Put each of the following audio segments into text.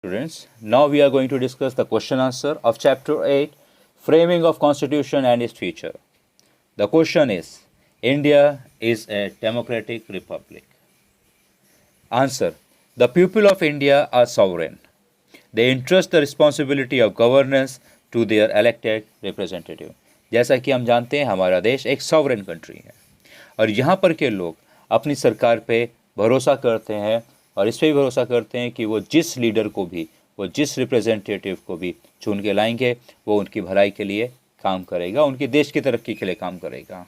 Students, now we are going to discuss the question answer of chapter 8, Framing of Constitution and its Future. The question is, India is a democratic republic. Answer, the people of India are sovereign. They entrust the responsibility of governance to their elected representative. जैसा कि हम जानते हैं हमारा देश एक sovereign country है और यहाँ पर के लोग अपनी सरकार पे भरोसा करते हैं और इस पर भी भरोसा करते हैं कि वो जिस लीडर को भी, वो जिस रिप्रेजेंटेटिव को भी चुन के लाएंगे वो उनकी भलाई के लिए काम करेगा, उनके देश की तरक्की के लिए काम करेगा.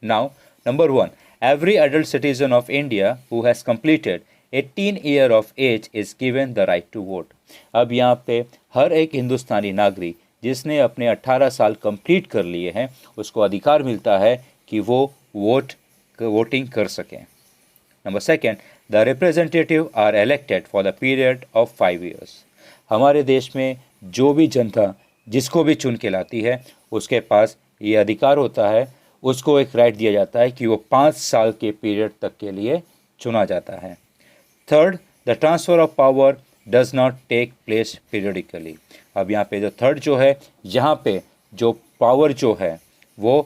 Now number 1, every adult citizen of India who has completed 18 year of age is given the right to vote. अब यहाँ पे हर एक हिंदुस्तानी नागरिक जिसने अपने 18 साल कंप्लीट कर लिए हैं उसको अधिकार मिलता है कि वो वोटिंग कर सकें. Number 2, the representative are elected for the period of 5 years. हमारे देश में जो भी जनता जिसको भी चुन के लाती है उसके पास ये अधिकार होता है, उसको एक राइट दिया जाता है कि वो 5 साल के पीरियड तक के लिए चुना जाता है. 3rd, the transfer of power does not take place periodically. अब यहाँ पे जो 3rd जो है, यहाँ पे जो पावर जो है वो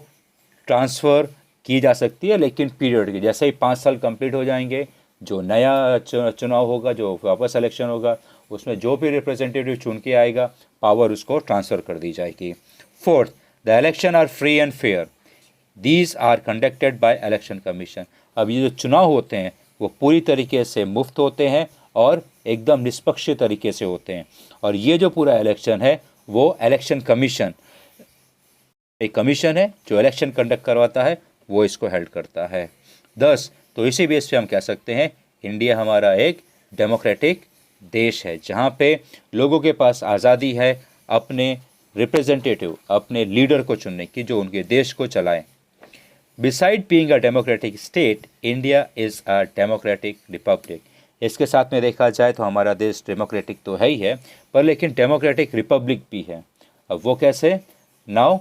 ट्रांसफ़र की जा सकती है लेकिन पीरियड की, जैसे ही 5 साल कंप्लीट हो जाएंगे जो नया चुनाव होगा, जो वापस इलेक्शन होगा, उसमें जो भी रिप्रेजेंटेटिव चुन के आएगा पावर उसको ट्रांसफ़र कर दी जाएगी. 4th, the election are free and fair. These are conducted by election commission. अब ये जो चुनाव होते हैं वो पूरी तरीके से मुफ्त होते हैं और एकदम निष्पक्ष तरीके से होते हैं और ये जो पूरा इलेक्शन है वो इलेक्शन कमीशन, एक कमीशन है जो इलेक्शन कंडक्ट करवाता है, वो इसको हेल्ड करता है. 10, तो इसी बेस पे हम कह सकते हैं इंडिया हमारा एक डेमोक्रेटिक देश है जहाँ पे लोगों के पास आज़ादी है अपने रिप्रेजेंटेटिव, अपने लीडर को चुनने की जो उनके देश को चलाएं. Beside being a democratic state, India is a democratic Republic. इसके साथ में देखा जाए तो हमारा देश डेमोक्रेटिक तो है ही है पर लेकिन डेमोक्रेटिक रिपब्लिक भी है. अब वो कैसे? Now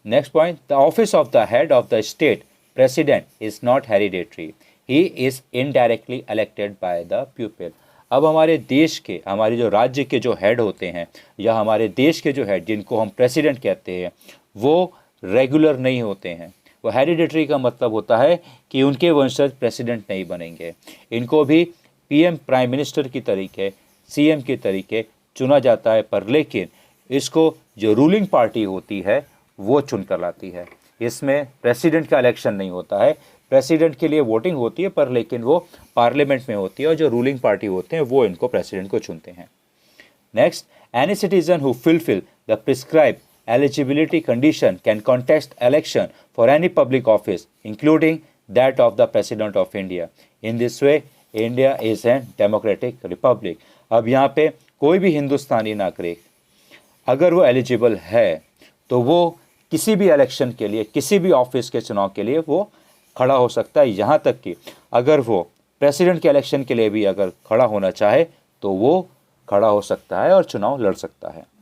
next point, the office of the head of the state president is not hereditary. He is indirectly elected by the people. अब हमारे देश के, हमारे जो राज्य के जो हेड होते हैं या हमारे देश के जो हेड जिनको हम प्रेसिडेंट कहते हैं वो रेगुलर नहीं होते हैं. वो हेरिडेटरी का मतलब होता है कि उनके वंशज प्रेसिडेंट नहीं बनेंगे, इनको भी पीएम प्राइम मिनिस्टर की तरीके, सीएम के तरीके चुना जाता है पर लेकिन इसको जो रूलिंग पार्टी होती है वो चुन कर लाती है. इसमें प्रेसिडेंट का इलेक्शन नहीं होता है, प्रेसिडेंट के लिए वोटिंग होती है पर लेकिन वो पार्लियामेंट में होती है और जो रूलिंग पार्टी होते हैं वो इनको प्रेसिडेंट को चुनते हैं. Next, any citizen who fulfil the prescribe eligibility condition can contest election for any public office including that of the President of India. In this way, India is a democratic republic. अब यहाँ पे कोई भी हिंदुस्तानी नागरिक अगर वो eligible है तो वो किसी भी इलेक्शन के लिए, किसी भी ऑफिस के चुनाव के लिए वो खड़ा हो सकता है. यहाँ तक कि अगर वो प्रेसिडेंट के इलेक्शन के लिए भी अगर खड़ा होना चाहे तो वो खड़ा हो सकता है और चुनाव लड़ सकता है.